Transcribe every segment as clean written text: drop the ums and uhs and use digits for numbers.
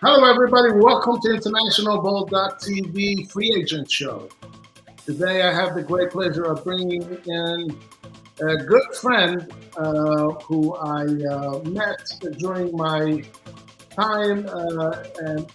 Hello, everybody. Welcome to International Ball.tv Free Agent Show. Today, I have the great pleasure of bringing in a good friend who I met during my time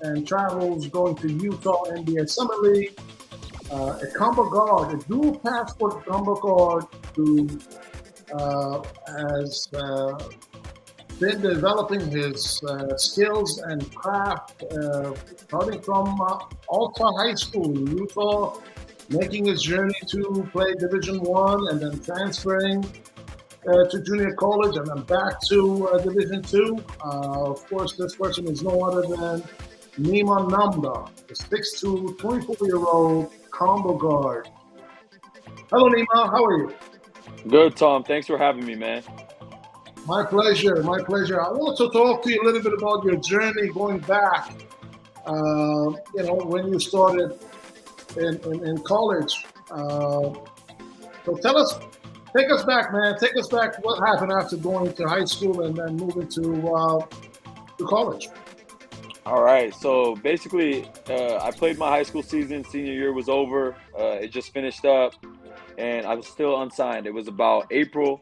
and travels going to Utah NBA Summer League. A combo guard, a dual passport combo guard who has been developing his skills and craft, starting from Alta High School in Utah, making his journey to play Division One, and then transferring to junior college, and then back to Division Two. Of course, this person is no other than Neema Namdar, the 6'2", 24-year-old combo guard. Hello, Nima. How are you? Good, Tom. Thanks for having me, man. My pleasure. My pleasure. I want to talk to you a little bit about your journey going back. When you started in college. So take us back, man. Take us back. What happened after going to high school and then moving to college? All right. So basically, I played my high school season. Senior year was over. It just finished up, and I was still unsigned. It was about April,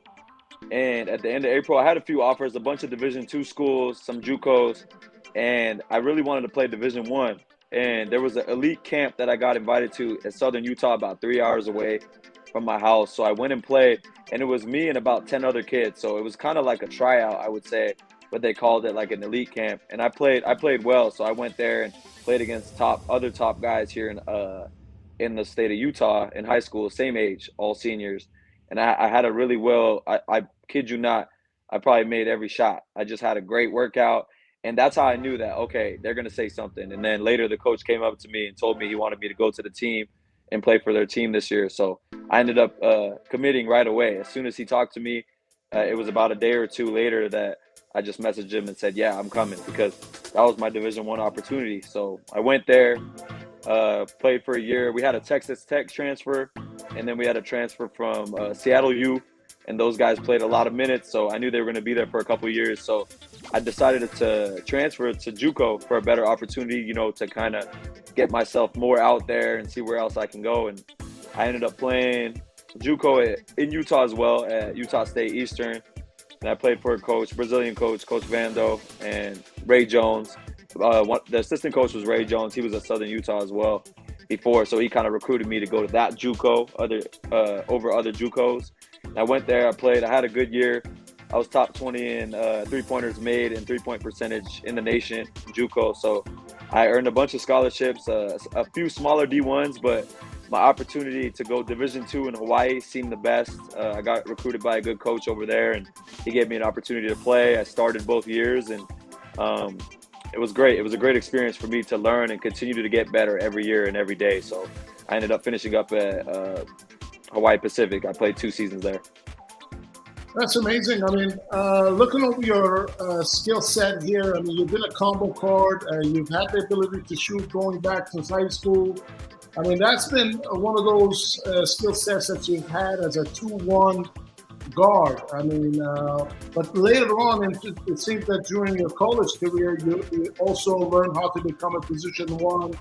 and at the end of April, I had a few offers, a bunch of Division two schools, some JUCOs, and I really wanted to play Division one. And there was an elite camp that I got invited to in Southern Utah, about 3 hours away from my house. So I went and played, and it was me and about 10 other kids. So it was kind of like a tryout, I would say, but they called it like an elite camp. And I played well. So I went there and played against other top guys here in the state of Utah in high school, same age, all seniors. And I had a really I kid you not, I probably made every shot. I just had a great workout. And that's how I knew that, okay, they're going to say something. And then later the coach came up to me and told me he wanted me to go to the team and play for their team this year. So I ended up committing right away. As soon as he talked to me, it was about a day or two later that I just messaged him and said, yeah, I'm coming, because that was my Division One opportunity. So I went there, played for a year. We had a Texas Tech transfer, and then we had a transfer from Seattle U, and those guys played a lot of minutes. So I knew they were going to be there for a couple of years. So I decided to transfer to Juco for a better opportunity, to kind of get myself more out there and see where else I can go. And I ended up playing Juco in Utah as well, at Utah State Eastern. And I played for a Brazilian coach, Coach Vando, and Ray Jones. The assistant coach was Ray Jones. He was at Southern Utah as well before, so he kind of recruited me to go to that Juco over other Jucos. And I went there. I played. I had a good year. I was top 20 in three-pointers made and three-point percentage in the nation, Juco. So I earned a bunch of scholarships, a few smaller D1s, but my opportunity to go Division two in Hawaii seemed the best. I got recruited by a good coach over there, and he gave me an opportunity to play. I started both years, and it was great. It was a great experience for me to learn and continue to get better every year and every day. So I ended up finishing up at Hawaii Pacific. I played 2 seasons there. That's amazing. I mean, looking over your skill set here, I mean, you've been a combo guard. You've had the ability to shoot going back since high school. I mean, that's been one of those skill sets that you've had as a 2-1 guard. I mean, but later on, it seems that during your college career, you also learned how to become a position one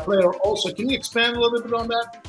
player. Also, can you expand a little bit on that?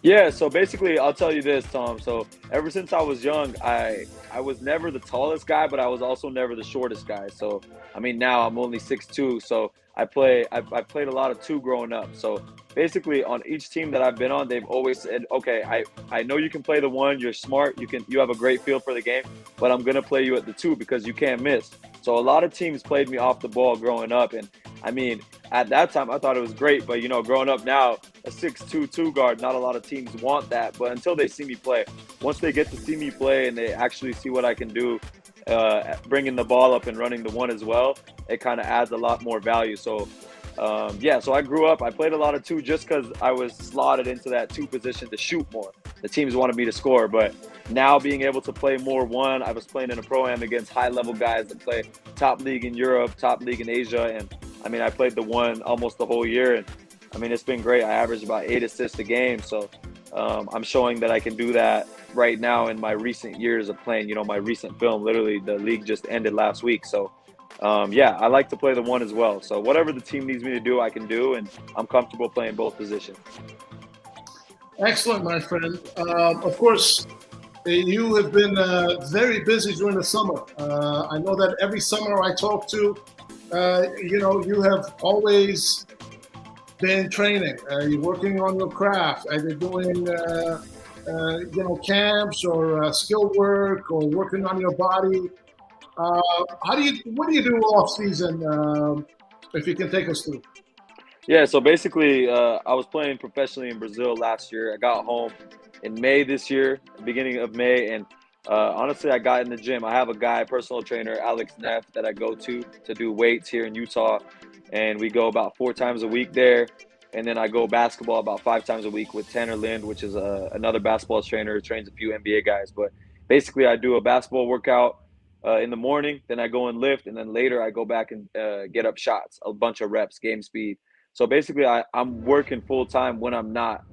Yeah, so basically, I'll tell you this, Tom. So ever since I was young, I was never the tallest guy, but I was also never the shortest guy. So I mean, now I'm only 6'2", so I played a lot of two growing up. So basically, on each team that I've been on, they've always said, okay, I know you can play the one, you're smart, you have a great feel for the game, but I'm gonna play you at the two because you can't miss. So a lot of teams played me off the ball growing up, and I mean, at that time, I thought it was great, but growing up now, a 6'2" two guard, not a lot of teams want that. But until they see me play, once they get to see me play and they actually see what I can do, bringing the ball up and running the one as well, it kind of adds a lot more value. So, so I grew up, I played a lot of two just because I was slotted into that two position to shoot more. The teams wanted me to score, but now being able to play more one, I was playing in a pro-am against high-level guys that play top league in Europe, top league in Asia, and I mean, I played the one almost the whole year, and I mean, it's been great. I averaged about 8 assists a game, so I'm showing that I can do that right now in my recent years of playing. My recent film, literally, the league just ended last week, so yeah, I like to play the one as well. So whatever the team needs me to do, I can do, and I'm comfortable playing both positions. Excellent, my friend. Of course, you have been very busy during the summer. I know that every summer I talk to, you have always been training. You're working on your craft, either doing, camps or skill work or working on your body. What do you do off season? If you can take us through. Yeah, so basically, I was playing professionally in Brazil last year. I got home in May this year, beginning of May, and honestly, I got in the gym. I have a guy, personal trainer, Alex Neff, that I go to do weights here in Utah, and we go about 4 times a week there. And then I go basketball about 5 times a week with Tanner Lind, which is another basketball trainer who trains a few NBA guys. But basically, I do a basketball workout in the morning, then I go and lift, and then later I go back and get up shots, a bunch of reps, game speed. So basically, I'm working full time when I'm not,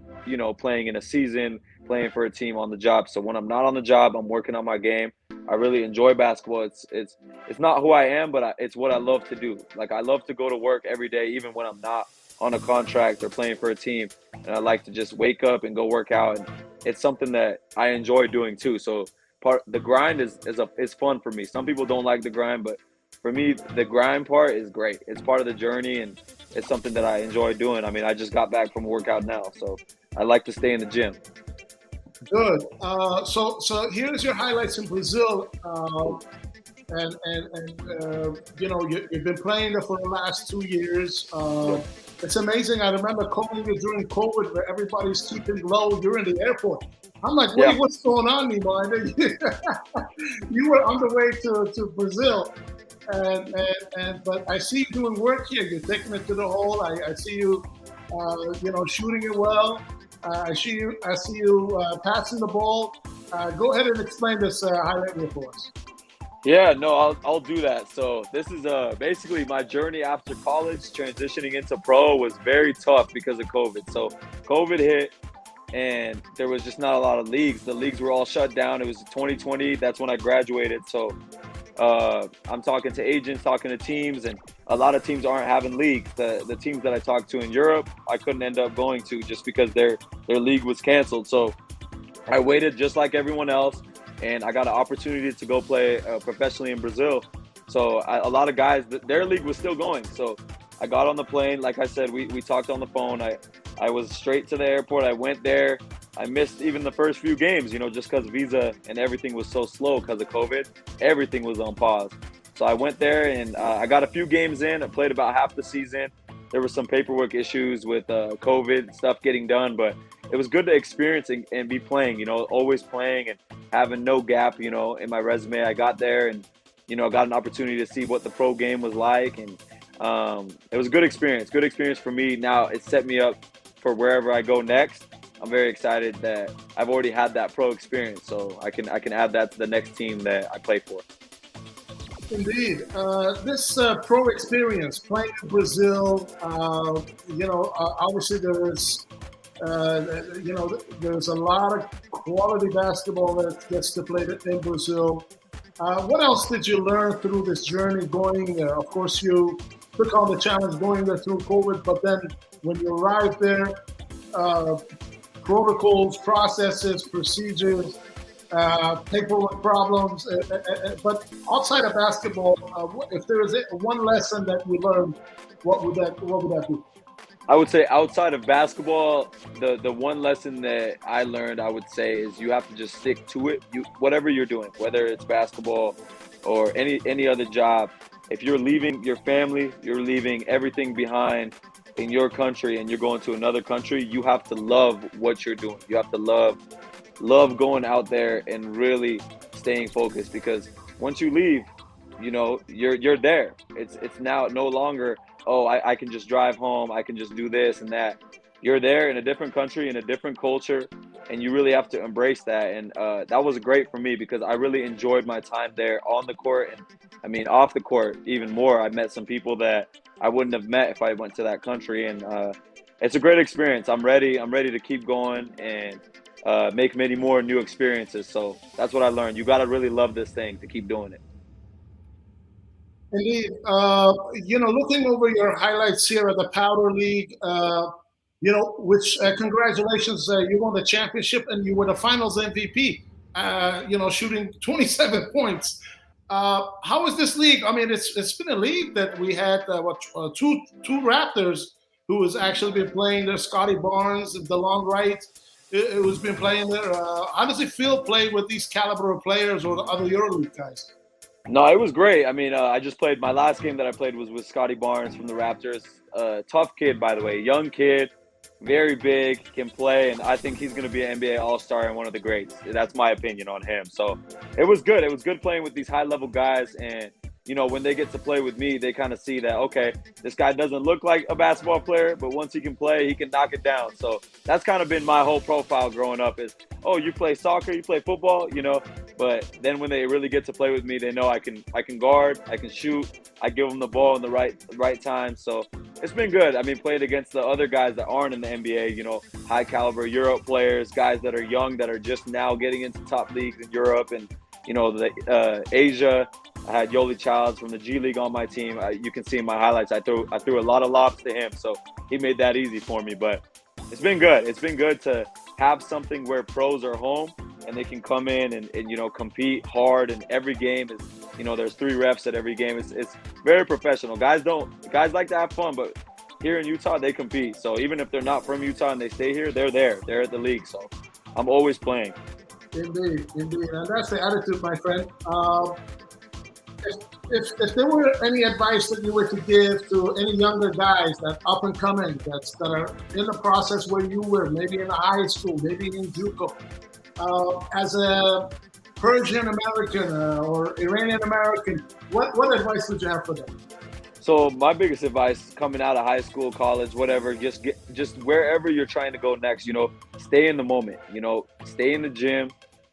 playing in a season, playing for a team on the job. So when I'm not on the job, I'm working on my game. I really enjoy basketball. It's not who I am, but it's what I love to do. Like I love to go to work every day, even when I'm not on a contract or playing for a team. And I like to just wake up and go work out. And it's something that I enjoy doing too. So the grind is fun for me. Some people don't like the grind, but for me, the grind part is great. It's part of the journey, and it's something that I enjoy doing. I mean, I just got back from a workout now, so I like to stay in the gym. Good. So here's your highlights in Brazil, you've been playing there for the last 2 years. It's amazing. I remember calling you during COVID, where everybody's keeping low. You're in the airport. I'm like, wait, Yeah. what's going on, Nima? And then you were on the way to Brazil, but I see you doing work here. You're taking it to the hole. I see you, shooting it well. I see you passing the ball. Go ahead and explain this highlight reel for us. Yeah, no, I'll do that. So this is basically my journey after college, transitioning into pro was very tough because of COVID. So COVID hit, and there was just not a lot of leagues. The leagues were all shut down. It was 2020. That's when I graduated. So I'm talking to agents, talking to teams, and a lot of teams aren't having leagues. The teams that I talked to in Europe, I couldn't end up going to just because their league was canceled. So I waited just like everyone else, and I got an opportunity to go play professionally in Brazil. So a lot of guys, their league was still going. So I got on the plane. Like I said, we talked on the phone. I was straight to the airport. I went there. I missed even the first few games, just because visa and everything was so slow because of COVID. Everything was on pause. So I went there, and I got a few games in. I played about half the season. There were some paperwork issues with COVID stuff getting done, but it was good to experience and be playing, always playing and having no gap, in my resume. I got there and, got an opportunity to see what the pro game was like. And it was a good experience for me. Now it set me up for wherever I go next. I'm very excited that I've already had that pro experience, so I can add that to the next team that I play for. Indeed. This pro experience playing in Brazil, obviously there's a lot of quality basketball that gets to play in Brazil. What else did you learn through this journey going there? Of course, you took on the challenge going there through COVID, but then when you arrived there, protocols, processes, procedures, paperwork problems. But outside of basketball, if there is one lesson that you learned, what would that be? I would say outside of basketball, the one lesson that I learned, I would say, is you have to just stick to it. Whatever you're doing, whether it's basketball or any other job, if you're leaving your family, you're leaving everything behind in your country, and you're going to another country, you have to love what you're doing. You have to love going out there and really staying focused, because once you leave, you're there. It's now no longer, oh, I can just drive home, I can just do this and that. You're there in a different country, in a different culture, and you really have to embrace that. And that was great for me because I really enjoyed my time there on the court, and I mean off the court even more. I met some people that I wouldn't have met if I went to that country, and it's a great experience. I'm ready to keep going and make many more new experiences. So that's what I learned. You got to really love this thing to keep doing it. Indeed. Looking over your highlights here at the Powder League, which congratulations, you won the championship and you were the Finals MVP. Shooting 27 points. How is this league? I mean, it's been a league that we had two Raptors who has actually been playing there. Scotty Barnes, the long right, who's been playing there. How does it feel playing with these caliber of players or the other EuroLeague guys? No, it was great. I mean, I just played my last game that I played was with Scotty Barnes from the Raptors. Tough kid, by the way, young kid, very big, can play, and I think he's going to be an NBA All-Star and one of the greats. That's my opinion on him. So it was good. It was good playing with these high-level guys, and when they get to play with me, they kind of see that, okay, this guy doesn't look like a basketball player, but once he can play, he can knock it down. So that's kind of been my whole profile growing up is, oh, you play soccer, you play football, but then when they really get to play with me, they know I can guard, I can shoot, I give them the ball in the right time. So it's been good. I mean, played against the other guys that aren't in the NBA, high caliber Europe players, guys that are young, that are just now getting into top leagues in Europe and, Asia. I had Yoli Childs from the G League on my team. You can see in my highlights, I threw a lot of lobs to him, so he made that easy for me. But it's been good. It's been good to have something where pros are home and they can come in and compete hard. And every game is, there's 3 refs at every game. It's very professional. Guys like to have fun, but here in Utah they compete. So even if they're not from Utah and they stay here, they're there. They're at the league. So I'm always playing. Indeed, and that's the attitude, my friend. If there were any advice that you were to give to any younger guys that up and coming, that are in the process where you were, maybe in a high school, maybe in Juco, as a Persian American or Iranian American, what advice would you have for them? So my biggest advice coming out of high school, college, whatever, just wherever you're trying to go next, stay in the moment, stay in the gym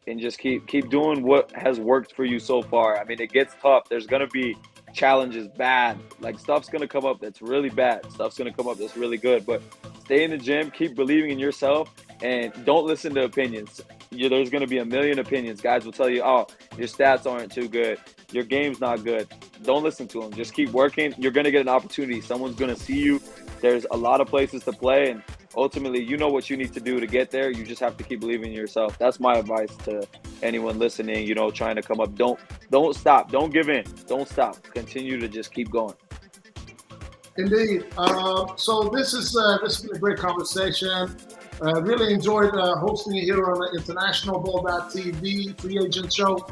and just keep doing what has worked for you so far. I mean, it gets tough. There's going to be challenges, bad, like stuff's going to come up that's really bad. Stuff's going to come up that's really good, but stay in the gym, keep believing in yourself and don't listen to opinions. There's going to be a million opinions. Guys will tell you, oh, your stats aren't too good. Your game's not good. Don't listen to them. Just keep working. You're going to get an opportunity. Someone's going to see you. There's a lot of places to play, and ultimately, you know what you need to do to get there. You just have to keep believing in yourself. That's my advice to anyone listening, trying to come up. Don't stop. Don't give in. Don't stop. Continue to just keep going. Indeed. So this has been a great conversation. Really enjoyed hosting you here on the International Ball.TV Free Agent Show.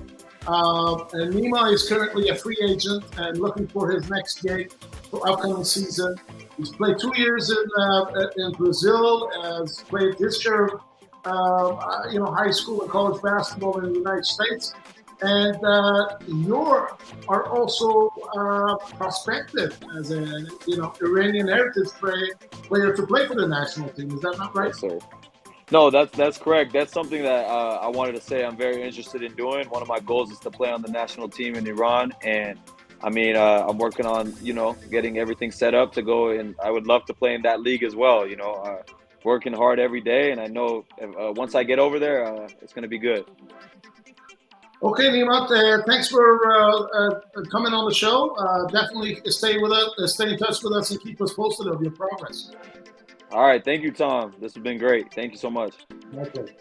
And Nima is currently a free agent and looking for his next gig for upcoming season. He's played 2 years in Brazil, has played this year, high school and college basketball in the United States. And you are also prospective as an Iranian heritage player to play for the national team. Is that not right? Yes, sir. No, that's correct. That's something that I wanted to say I'm very interested in doing. One of my goals is to play on the national team in Iran. And I mean, I'm working on, getting everything set up to go. And I would love to play in that league as well, working hard every day. And I know once I get over there, it's going to be good. Okay, Nima, thanks for coming on the show. Definitely stay with us, stay in touch with us, and keep us posted of your progress. All right. Thank you, Tom. This has been great. Thank you so much. Okay.